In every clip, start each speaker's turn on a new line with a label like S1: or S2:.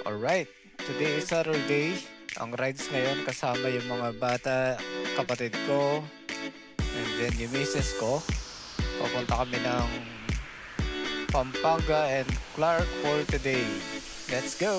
S1: Alright, today is Saturday. Ang rides ngayon kasama yung mga bata, kapatid ko, and then yung misis ko. Papunta kami ng Pampanga and Clark for today. Let's go!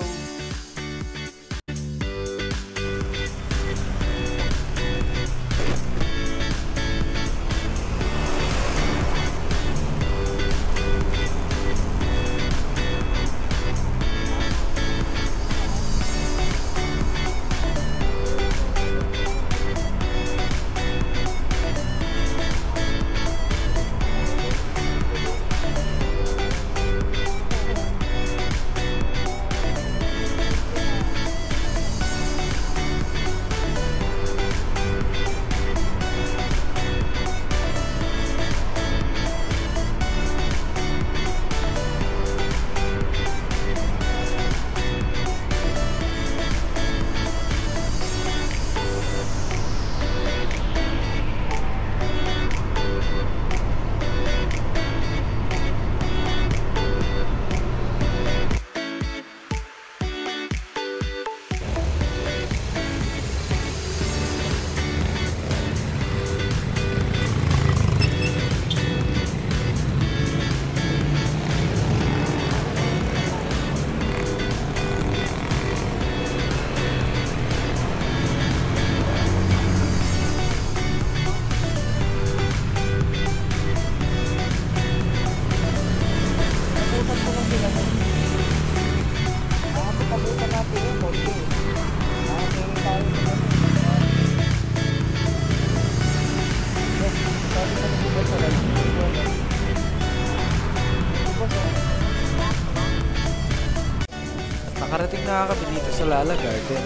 S1: Nakarating na kami dito sa Lala Garden.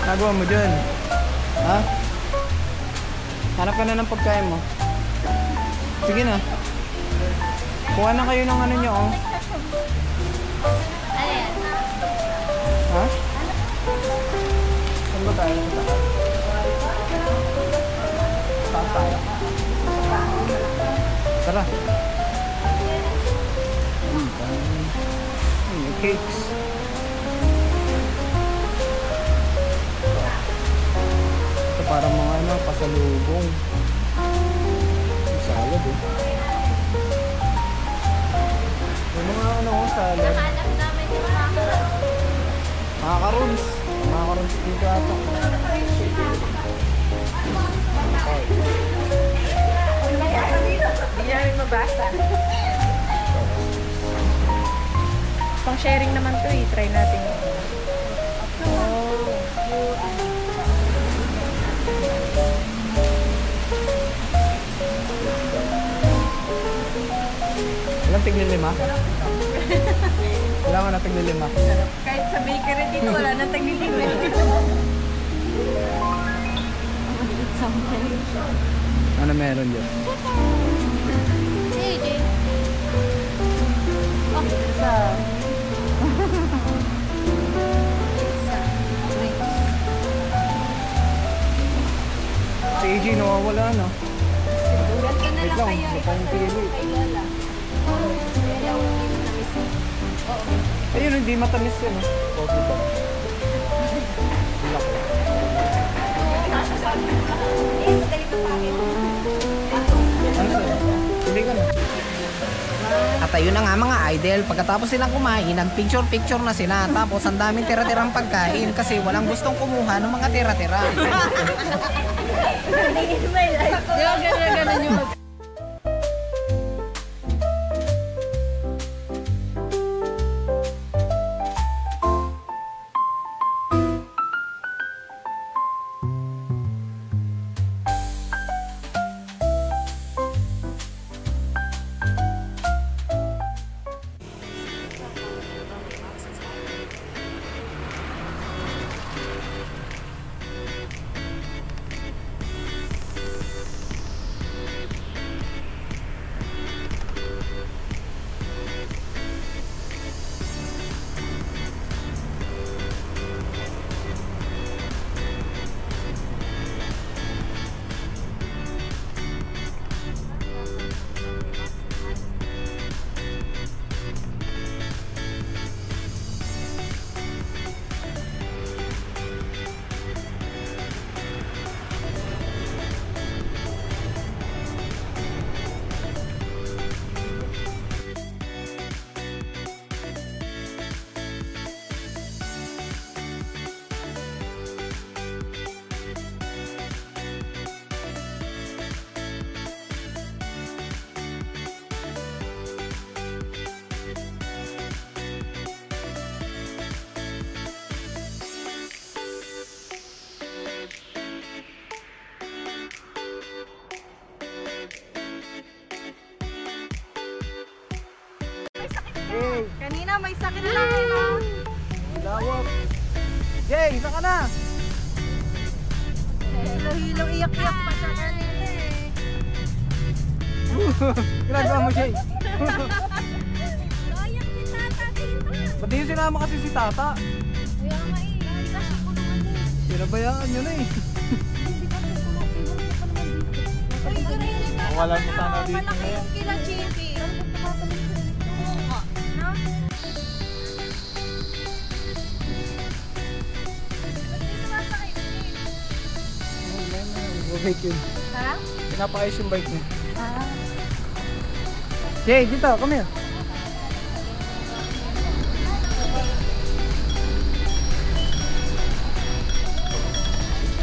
S1: Nagawa mo dyan? Ha? Hanap ka na ng pagkain mo. Sige na. Kuha na kayo ng ano nyo, oh.
S2: Ayan.
S1: Ha? Saan ba tayo? Saan tayo? Tara. May cakes. Para mga ano, pasalubong. Salad eh. May mga ano, salad.
S2: Nahanap namin yung
S1: Mga karons. Mga karons dito ata.
S2: Hindi namin mabasa. Pang sharing naman to eh. Try natin.
S1: Walang tigli-lima? Wala ko na tigli-lima.
S2: Kahit sa bakery dito, wala nang tagli-lima.
S1: Ano meron dyan?
S2: Hey, Jay. Oh, isa.
S1: Si AJ nawawala no?
S2: Ganito na
S1: Wait
S2: lang
S1: lang,
S2: kayo.
S1: may tayong pili.
S2: Kay Lola.
S1: Ayun, hindi matamis yun. Coffee ba? Laki.
S3: ayun na nga mga idol, pagkatapos silang kumain, nag-picture-picture na sila. Tapos ang daming tira-tirang pagkain kasi walang gustong kumuha ng mga tira-tira.
S2: Yung ganun yung kanina may sakit lang ito.
S3: Lawak. Jay, isa ka na.
S2: Hilo-hilo, iyak-iyak pa siya kanina eh.
S3: Ginagawa mo, Jay.
S2: Loyak si Tata dito.
S3: Ba't di yung sinama kasi si Tata?
S2: Kaya nga eh, hindi na siya kulungan eh.
S3: Pinabayaan nyo na eh.
S2: Hindi ka siya kulungan, favorite ka pa naman dito. Ay, ganun yung Tata.
S1: Wala mo sana dito
S2: Malaki
S1: ngayon.
S2: yung kila Chippy. Ano ba tumatalong siya dito? Oo nga. No? Ba't di sumasakay?
S3: Bike yun.
S2: Ha?
S3: Pinapakayos yung bike niya.
S2: Ah.
S3: Jay, dito, come here.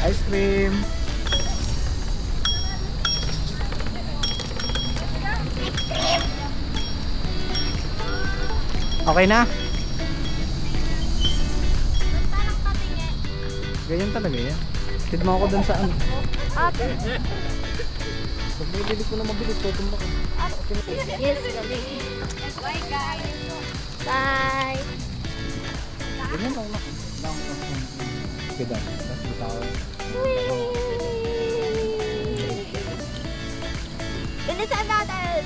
S3: Ice cream. Okay na? Ganyan talaga yan. Tid mo ako dun sa ano.
S2: Ate.
S3: Pag may bilis ko na mabilis, tutumba ko.
S2: Yes, gabi. Bye guys. Bye.
S3: Ganyan lang na. Lang pedal. Tapos bitaw.
S2: Bilisan natin.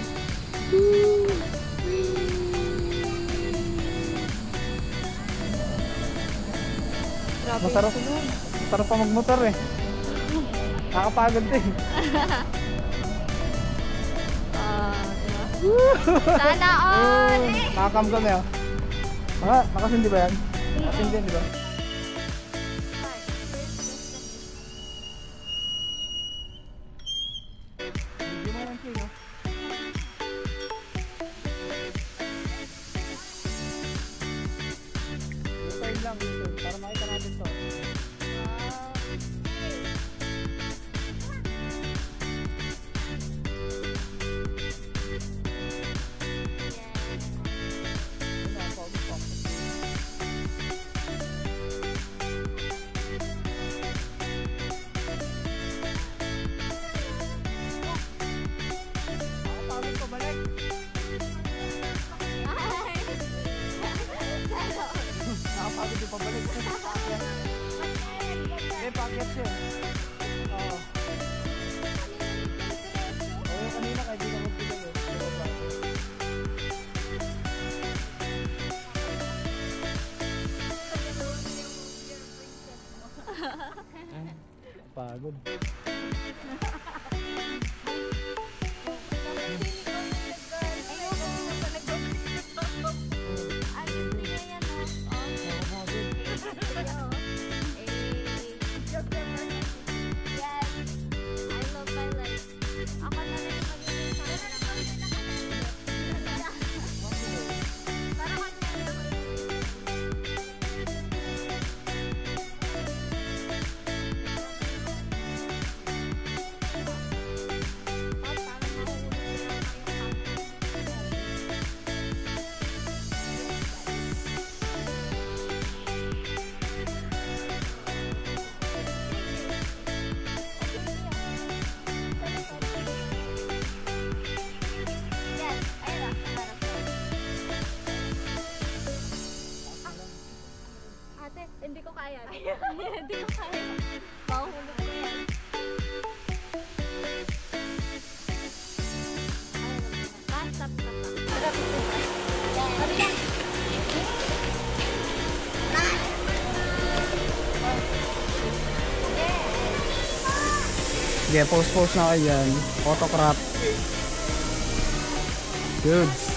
S3: Masarap. Masarap pa magmotor eh. Nakakapagod din.
S2: Sana all.
S3: Nakakam kami oh. Nakasindi ba yan? Nakasindi yan, di ba? Hindi mo lang kayo. Turn lang dito para makita natin to. Nakapagod yung pabalik. Hindi, packet siya. Oo. Oo, yung kanina kahit di ka magpigal eh. Pagod.
S4: Sige, post na kayo dyan. Autocrop. Goods.